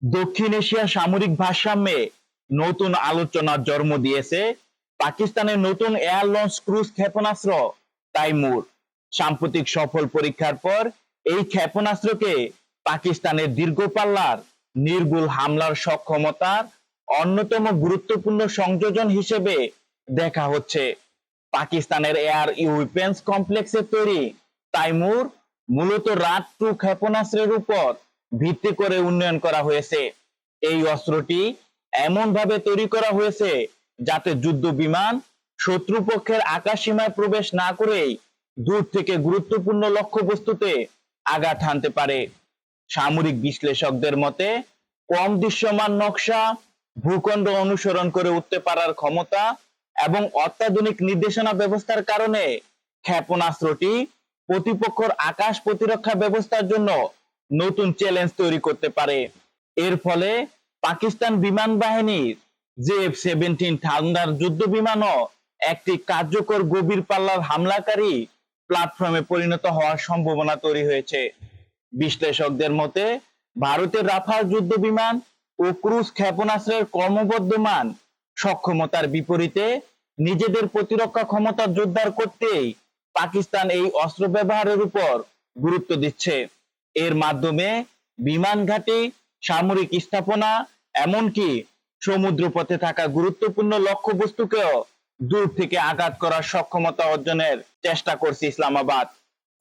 দক্ষিণ এশিয়ার সামরিক ভারসাম্যে নতুন আলোচনার জন্ম দিয়েছে পাকিস্তানের নতুন এয়ার লঞ্চ ক্রুজ ক্ষেপণাস্ত্র তাইমুর। সাম্প্রতিক সফল পরীক্ষার পর এই ক্ষেপণাস্ত্রকে পাকিস্তানের দীর্ঘপাল্লার নির্ভুল হামলার সক্ষমতার অন্যতম গুরুত্বপূর্ণ সংযোজন হিসেবে দেখা হচ্ছে। পাকিস্তানের এয়ার ওয়েপন্স কমপ্লেক্সের তৈরি তাইমুর মূলত রাত 2 ক্ষেপণাস্ত্রের উপর ভিত্তি করে উন্নয়ন করা হয়েছে। এই অস্ত্রটি এমন ভাবে তৈরি করা হয়েছে যাতে যুদ্ধ বিমান শত্রুপক্ষের আকাশসীমায় প্রবেশ না করেই দূর থেকে গুরুত্বপূর্ণ লক্ষ্যবস্তুতে আঘাত হানতে পারে। সামরিক বিশ্লেষকদের মতে কম দৃশ্যমান নকশা, ভূখণ্ড অনুসরণ করে উঠতে পারার ক্ষমতা এবং অত্যাধুনিক নির্দেশনা ব্যবস্থার কারণে ক্ষেপণাস্ত্রটি প্রতিপক্ষের আকাশ প্রতিরক্ষা ব্যবস্থার জন্য নতুন চ্যালেঞ্জ তৈরি করতে পারে। এর ফলে পাকিস্তান বিমান বাহিনীর জেএফ-17 থান্ডার যুদ্ধ বিমানও একটি কার্যকর গভীর পাল্লার হামলাকারী প্ল্যাটফর্মে পরিণত হওয়ার সম্ভাবনা তৈরি হয়েছে। বিশ্লেষকদের মতে ভারতের রাফাল যুদ্ধ বিমান ও ক্রুজ ক্ষেপণাস্ত্রের ক্রমবর্ধমান সক্ষমতার বিপরীতে নিজেদের প্রতিরক্ষা ক্ষমতা জোরদার করতেই পাকিস্তান এই অস্ত্র ব্যবহারের উপর গুরুত্ব দিচ্ছে। এর মাধ্যমে বিমান ঘাঁটি, সামরিক স্থাপনা, এমনকি সমুদ্রপথে থাকা গুরুত্বপূর্ণ লক্ষ্যবস্তুকেও দূর থেকে আঘাত করার সক্ষমতা অর্জনের চেষ্টা করছে ইসলামাবাদ।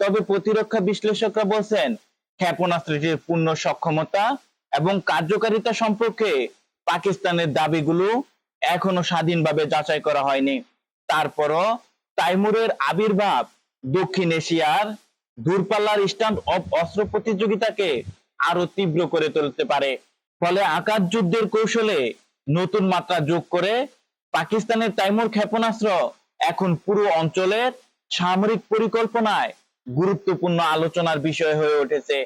তবে প্রতিরক্ষা বিশ্লেষকরা বলছেন ক্ষেপণাস্ত্রটির পূর্ণ সক্ষমতা এবং কার্যকারিতা সম্পর্কে পাকিস্তানের দাবিগুলো এখনো স্বাধীনভাবে যাচাই করা হয়নি। তারপরও তাইমুরের আবির্ভাব দক্ষিণ এশিয়ার দূরপাল্লার স্ট্যান্ড অফ অস্ত্র প্রতিযোগিতাকে আরো তীব্র করে তুলতে পারে। ফলে আকাশ যুদ্ধের কৌশলে নতুন মাত্রা যোগ করে পাকিস্তানের তাইমুর ক্ষেপণাস্ত্র এখন পুরো অঞ্চলের সামরিক পরিকল্পনায় গুরুত্বপূর্ণ আলোচনার বিষয় হয়ে উঠেছে।